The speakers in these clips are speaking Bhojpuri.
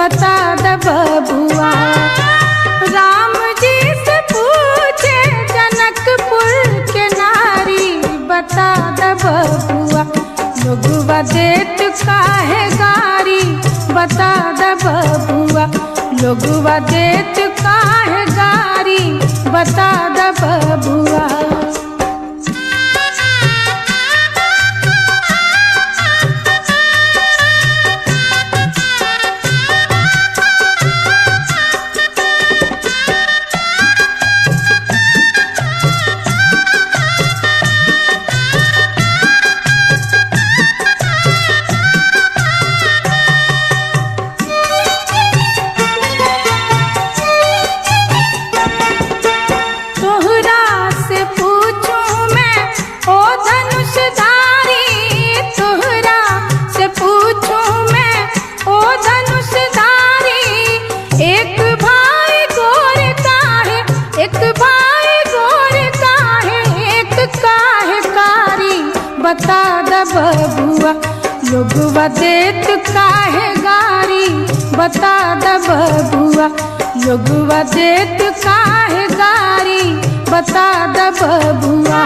बता द बबुआ। राम जी से पूछे जनकपुर के नारी, बता द बबुआ। लोगवा देत काहे गारी, बता द बबुआ। लोगवा देत काहे गारी, बता द बबुआ। बता द बबुआ। लोगवा देत काहे गारी, बता द बबुआ। लोगवा देत काहे गारी, बता द बबुआ।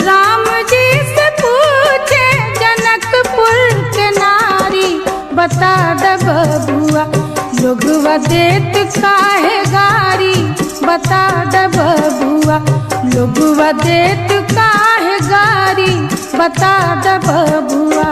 राम जी से पूछे जनकपुर के नारी, बता द बबुआ। लोगवा देत काहे गारी, बता द बबुआ। लोगवा देत काहे गारी, बता द बबुआ।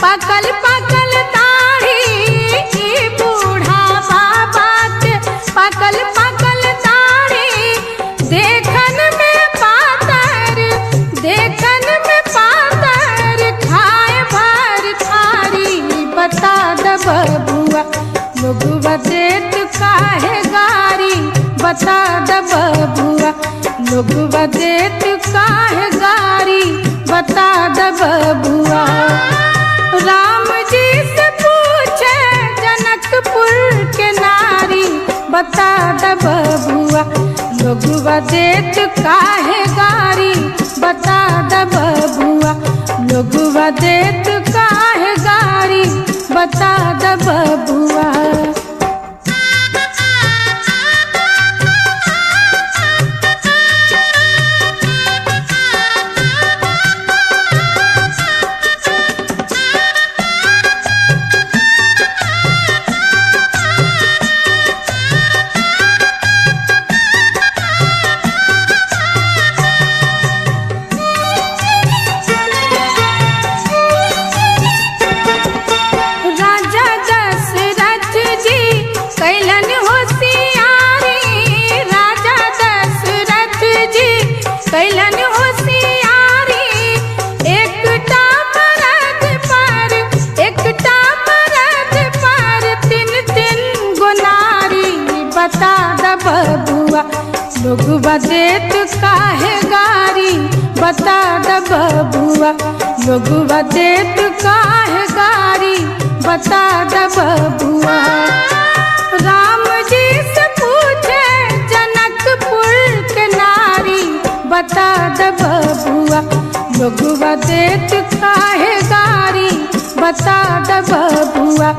पकल पकल दाढ़ी, ई बूढ़ा बाबा के पकल पकल दाढ़ी। देखन में पातर, देखन में पातर, खाए भर थारी, बता द बबुआ। लोगवा देत काहे गारी, बता द बबुआ। लोगवा देत काहे गारी, बता द बबुआ। राम जी से पूछे जनकपुर के नारी, बता द बबुआ। लोगवा देत काहे गारी, बता द बबुआ। लोगवा देत काहे गारी, बता द बबुआ। कैलन होशियारी, राजा दशरथ जी कैलन होशियारी। एकटा मरद पर, एकटा मरद पर, तीन तीन गो नारी, बता द बबुआ। लोगवा देत काहे गारी, बता द बबुआ। लोगवा देत काहे गारी, बता द बबुआ। राम जी से पूछे जनकपुर के नारी, बता द बबुआ। लोगवा देत काहे गारी, बता द बबुआ।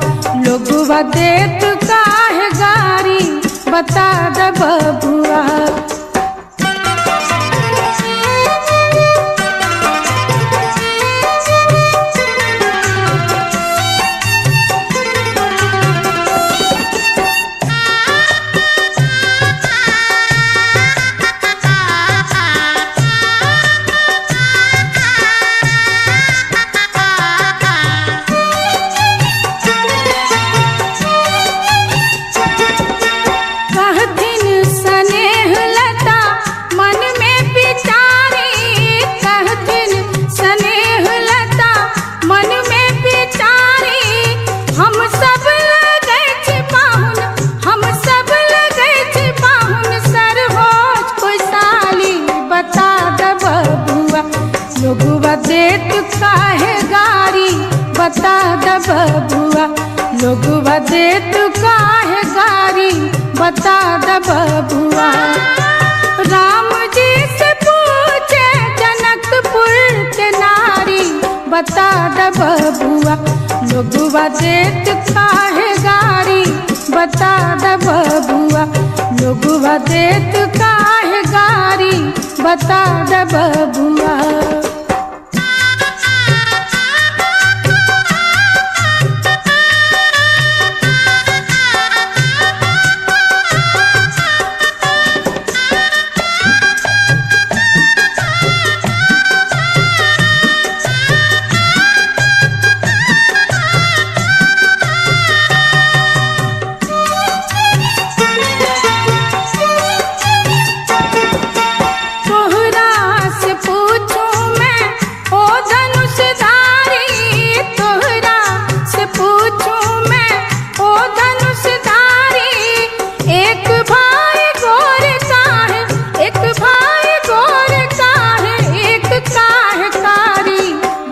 लोगवा देत काहे गारी, बता द बबुआ। कहथिन स्नेह लत लोगवा देत काहे गारी बता द बबुआ। राम जी से पूछे जनकपुर के नारी बता द बबुआ। लोगवा देत काहे गारी बता द बबुआ। लोगवा देत काहे गारी बता द बबुआ।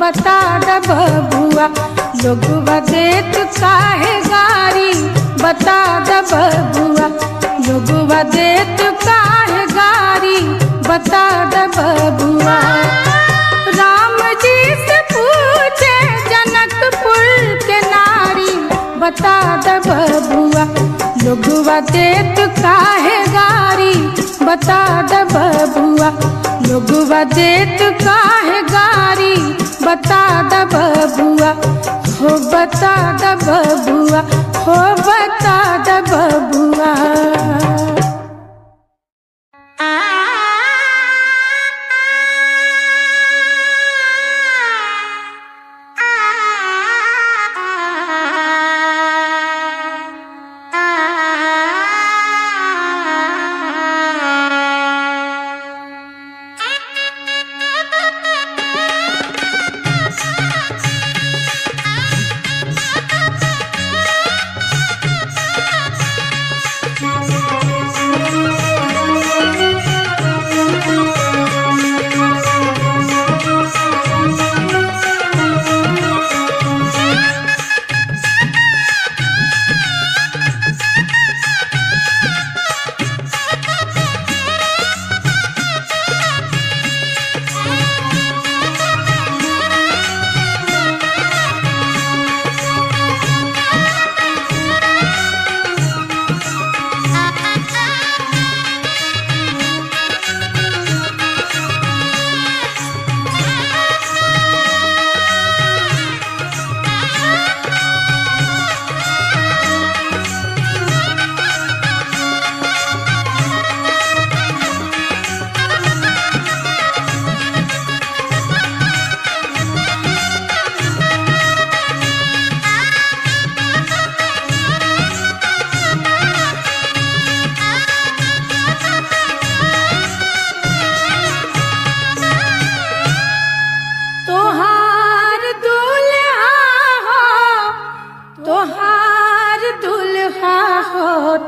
बता द बबुआ। लोगवा देत काहे गारी बता द बबुआ। लोगवा देत काहे गारी बता द बबुआ। राम जी से पूछे जनकपुर के नारी बता द बबुआ। लोगवा देत काहे गारी बता द बबुआ। लोगवा देत काहे गारी बता द बबुआ। हो बता द बबुआ। हो बता द बबुआ।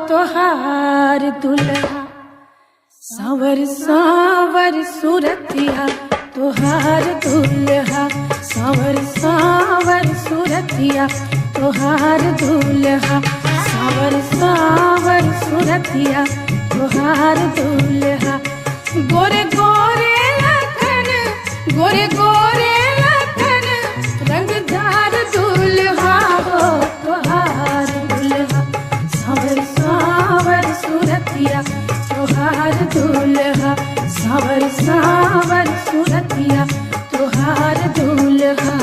तोहार दुल्हा सावर सावर सूरतिया। तोहार दुल्हा सावर सावर सूरतिया। तोहार दुल्हा सावर सावर सूरतिया। तोहार दुल्हा गोरे गोरे लखन गोरे गोरे लखन रंगदार दुल्हा हो। तोहार दुल्हा सावर सावर सूरतिया। तोहार दुल्हा सावर सावर सूरतिया। तोहार दुल्हा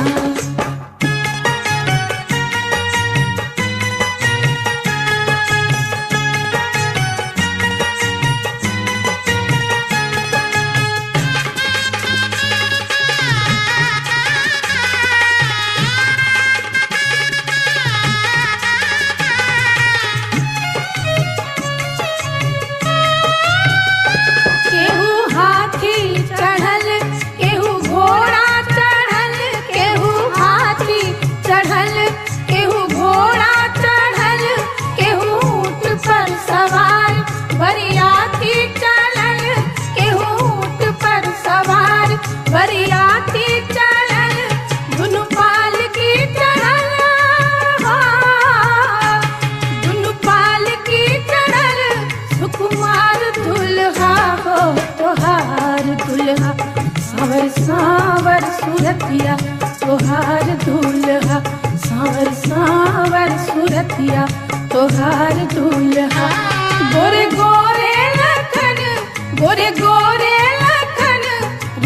सूरतिया तोहार दूल्हा, सांवर सांवर सूरतिया तोहार दूल्हा। गोरे गोरे लखन, गोरे गोरे लखन,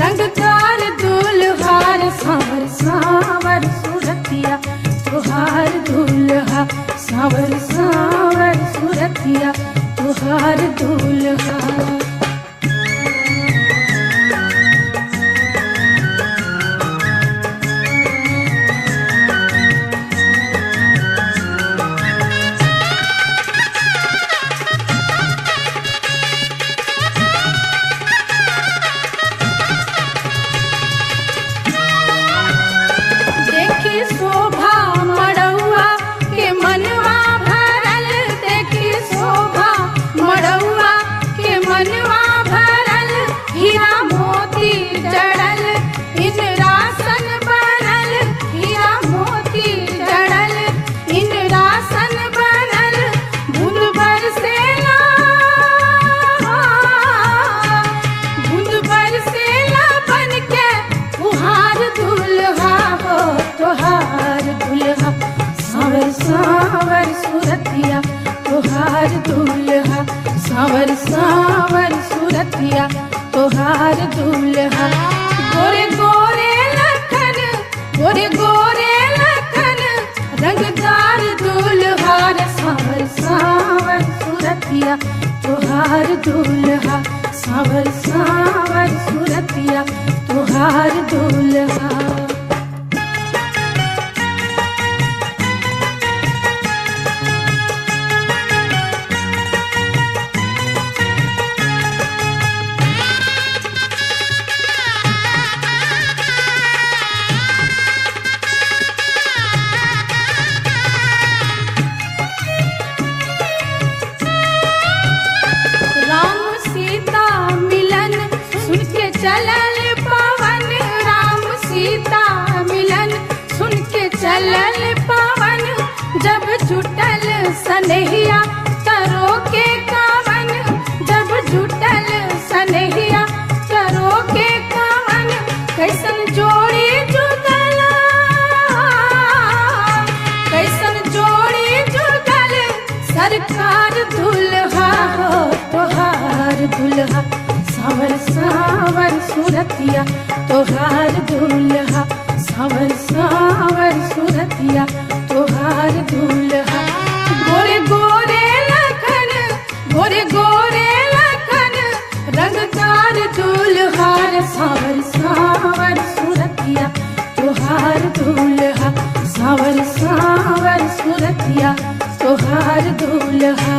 रंगदार दूल्हार, सांवर सांवर सूरतिया तोहार दूल्हा, सांवर सांवर सूरतिया तोहार दूल्हा। सांवर सूरतिया तोहार दूल्हा, सांवर सांवर सूरतिया तोहार दूल्हा। गोरे गोरे लखन, गोरे गोरे लखन, रंगदार दूल्हार, सांवर सांवर सूरतिया तोहार दूल्हा, सांवर सांवर सूरतिया तोहार दूल्हा। चलल पवन, राम सीता मिलन सुन के चलल पवन, जब जुटल सनहिया करो के कावन, जब जुटल सनहिया करो के कावन, कैसन जोड़ी जुगल, कैसन जोड़ी जुगल, सरकार दुल्हा हो तोहार दुल्हा, सांवर सांवर सूरतिया तोहार दूल्हा, सांवर सांवर सूरतिया तोहार दूल्हा। गोरे गोरे लखन, गोरे गोरे लखन, रंगदार दूल्हार, सांवर सांवर सूरतिया तोहार दूल्हा, सांवर सांवर सूरतिया तोहार दूल्हा।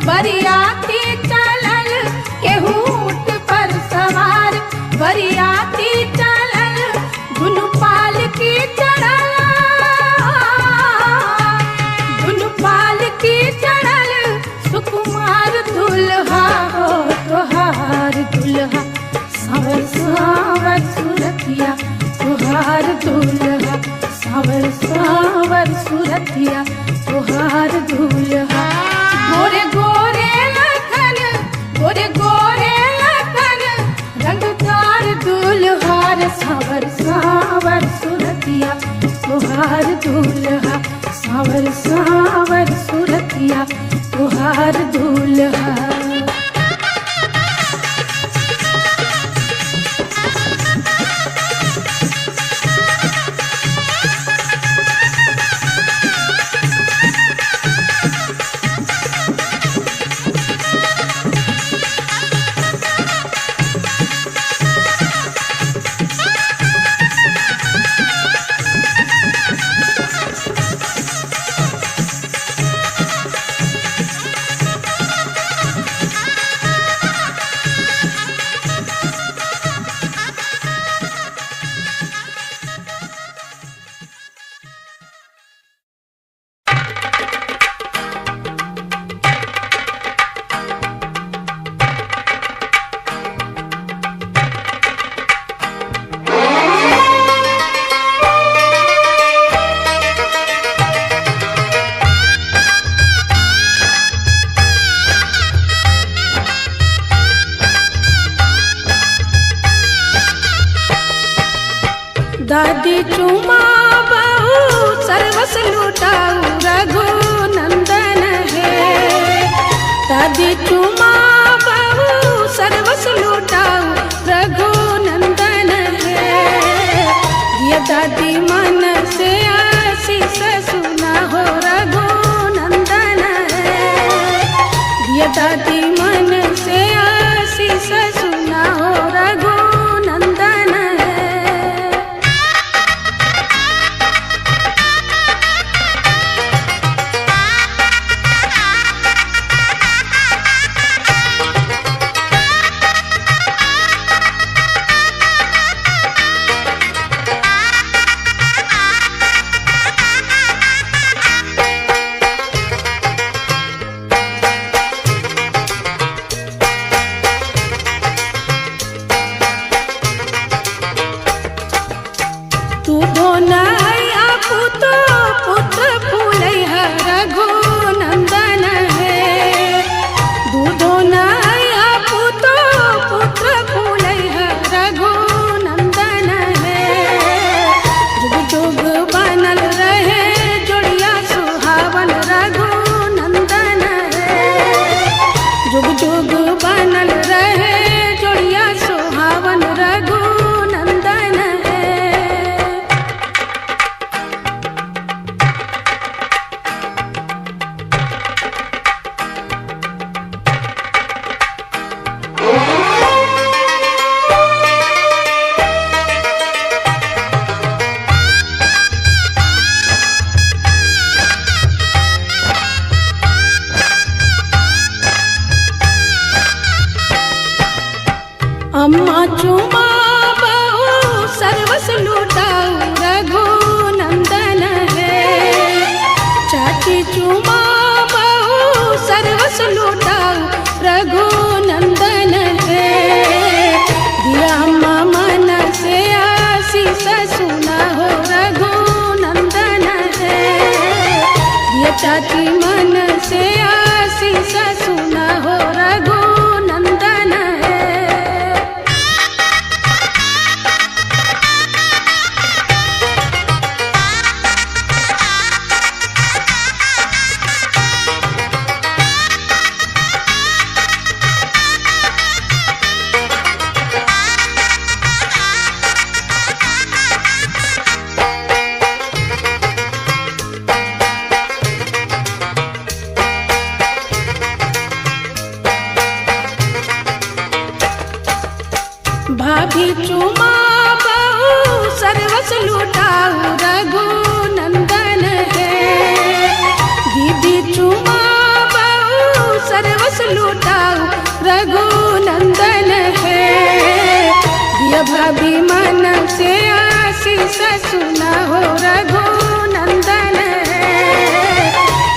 बरियाती चलल केहू ऊँट पर सवार, बरियाती चलल दुनु पाल की चढ़ल, दुनु पाल की चढ़ल, सुकुमार दुल्हा हो तोहार दुल्हा, सांवर सांवर सूरतिया तोहार दुल्हा, सांवर सांवर सूरतिया तोहार दुल्हा। गोरे गोरे लखन, गोरे गोरे लखन, रंगदार दूल्हार, सांवर सांवर सूरतिया तोहार दूल्हा, सांवर सांवर सूरतिया तोहार दूल्हा। चुमा बहु सर्वस लुटाऊ रघुनंदन है। दादी चुमा बहु सर्वस लुटाऊ रघुनंदन है। ये दादी मन से आशीष सुना हो रघुनंदन है। ये दादी मन से आशीष सुना हो रघुनंदन है। तू धोनैया पुतो पुत्र फूलैया रघुनंदन है। दूधो नैया पुतो पुत्र फूलैया रघुनंदन है। जुग जुग बनल रहे जोड़िया सुहावन रघुनंदन है। जुग जुग बनल रहे जोड़िया सुहावन रघुनंदन है। अम्मा चुमा बहु सर्वस लुटाऊ रघुनंदन है। चाची चुमा बहु सर्वस लुटाऊ रघुनंदन है। दिया अम्मा मन से आशीष सुना हो रघुनंदन है। दिया चाची मन से आशीष सुना हो रघुनंदन है। भाभी चुमा बहु सर्वस लुटाऊ रघुनंदन है। दीदी चुमा बहु सर्वस लुटाऊ रघुनंदन है। दिया भाभी मन से आशीष सुना हो रघुनंदन है।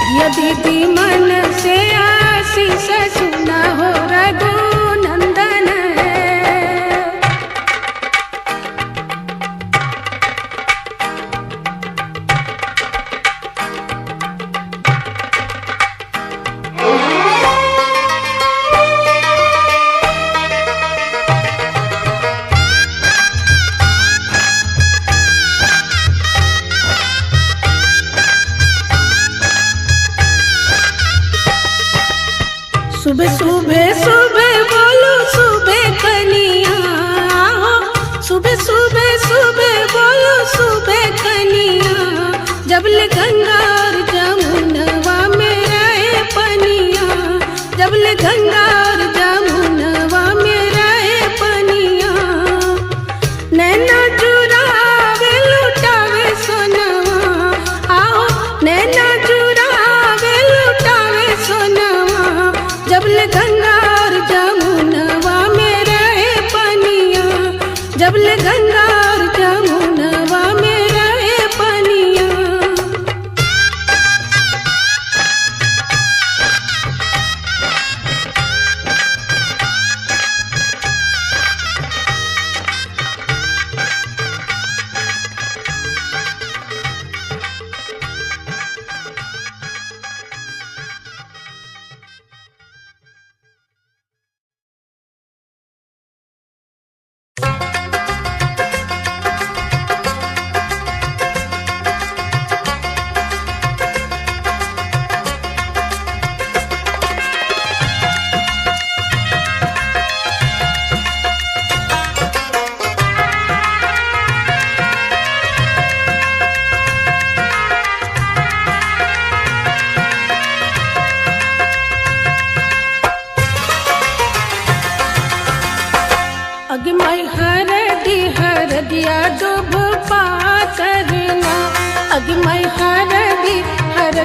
दिया दीदी मन से आशीष सुना हो रघुनंदन है। सुबह सुबह सुबह बोलो सुबह कनिया। सुबह सुबह सुबह बोलो सुबह कनिया। जबल गंगा और जमुनवा में रहे पनिया। जबल गंगा और जमुनवा में रहे पनिया। नैना चुरावे लुटावे सोनवा। आओ नैना चुरावे लुटावे सोनवा। जबल गंगा और जमुनवा में रहे पनिया। जबल गंगा और जमुनवा में रहे पनिया।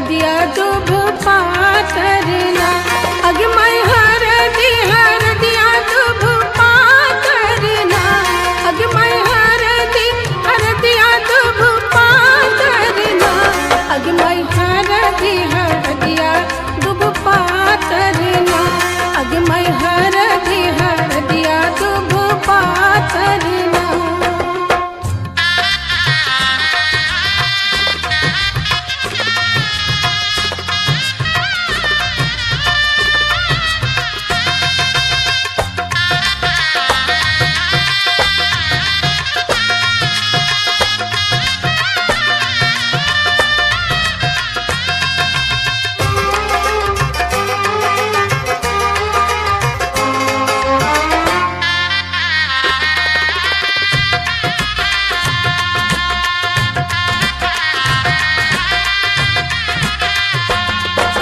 हरदिया दुभ पातरना अग मैं हरदिया दुभ पातरना अग मैं हरदिया दुभ पातरना अग मैं हरदिया दुभ पातरना अग मैं हरदिया दुभ पातरना।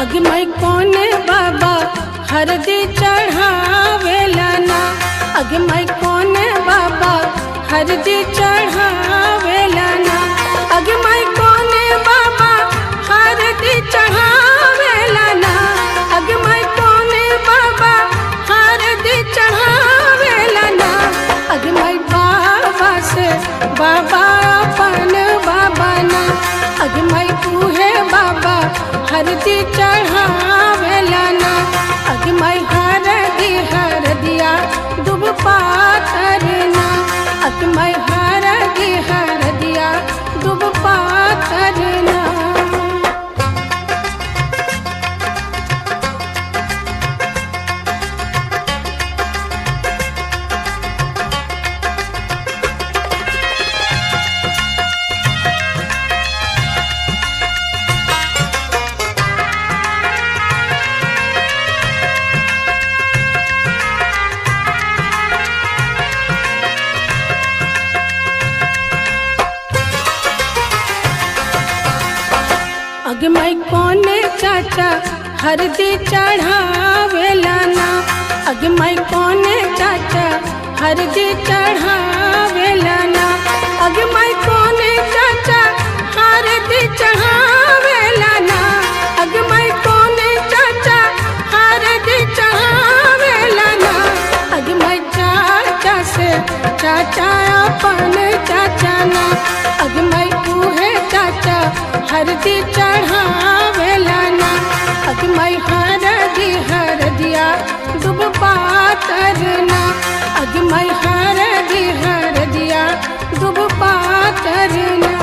अग मैं कोने बाबा हरदी चढ़ावेला ना अग मैं कोने बाबा हरदी चढ़ावेला ना अग मैं कोने बाबा हरदी चढ़ावेला ना अग मैं कोने बाबा हरदी चढ़ावेला ना अग मैं बाबा से बाबा अपन बाबा ना अग मैं तूहे बाबा हरदी चढ़ावेला ना अग मैं हरदिया दुभ पातरना अग मैं हरदिया दुभ पातरना। अग मैं कोने चाचा हरदी चढ़ावेला ना अग मैं कोने चाचा हरदी चढ़ावेला ना अग मैं कोने चाचा हरदी चढ़ावेला ना अग मैं कोने चाचा हरदी चढ़ावेला ना अग मैं चाचा से चाचा अपन चाचा ना अग मैं तूहे चाचा हरदी चढ़ावेला ना अग मैं हरदिया दुभ पातरना अग मैं हरदिया दुभ पातरना।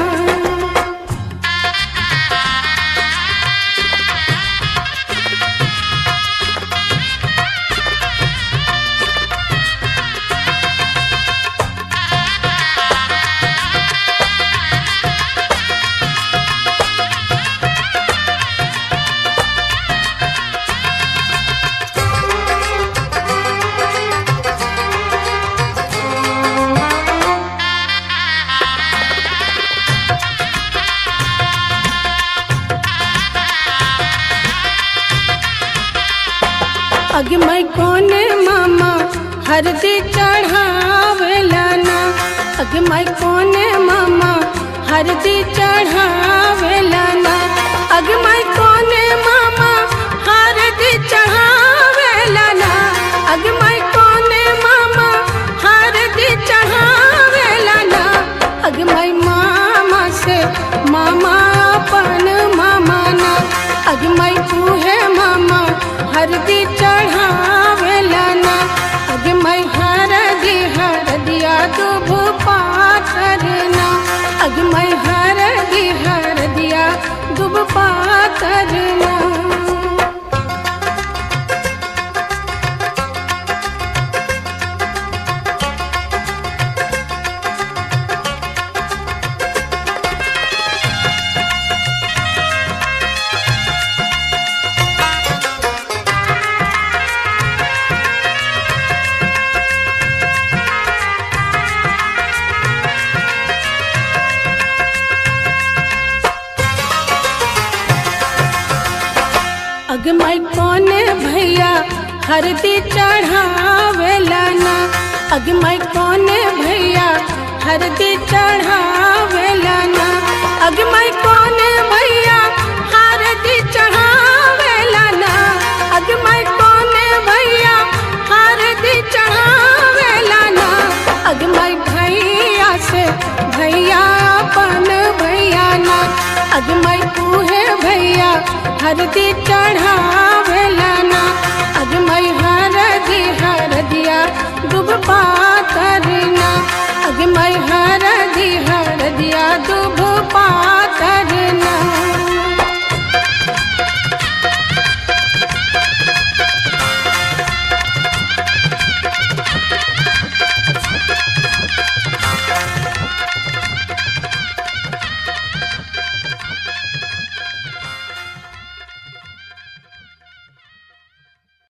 अग मैं कोने मामा हरदी चढ़ावेला ना अग मैं कोने मामा हरदी चढ़ावेला ना अग मैं कोने मामा हरदी चढ़ावेला ना अग मैं कोने मामा हरदी चढ़ावेला ना अग मैं मामा से मामा अपन मामा ना अग मैं तूहे मामा हरदी चढ़ावेला ना अग मैं हरदिया दुभ पातरना अग मैं हरदिया दुभ पातरना। अग मैं कोने भैया हरदी चढ़ावेला ना अग मैं कोने भैया हरदी चढ़ावेला ना अग मैं कोने भैया हरदी अगमई उहे भैया हरदी चढ़ावेला ना अगमई हरदिया डूब पातर ना अगमई हर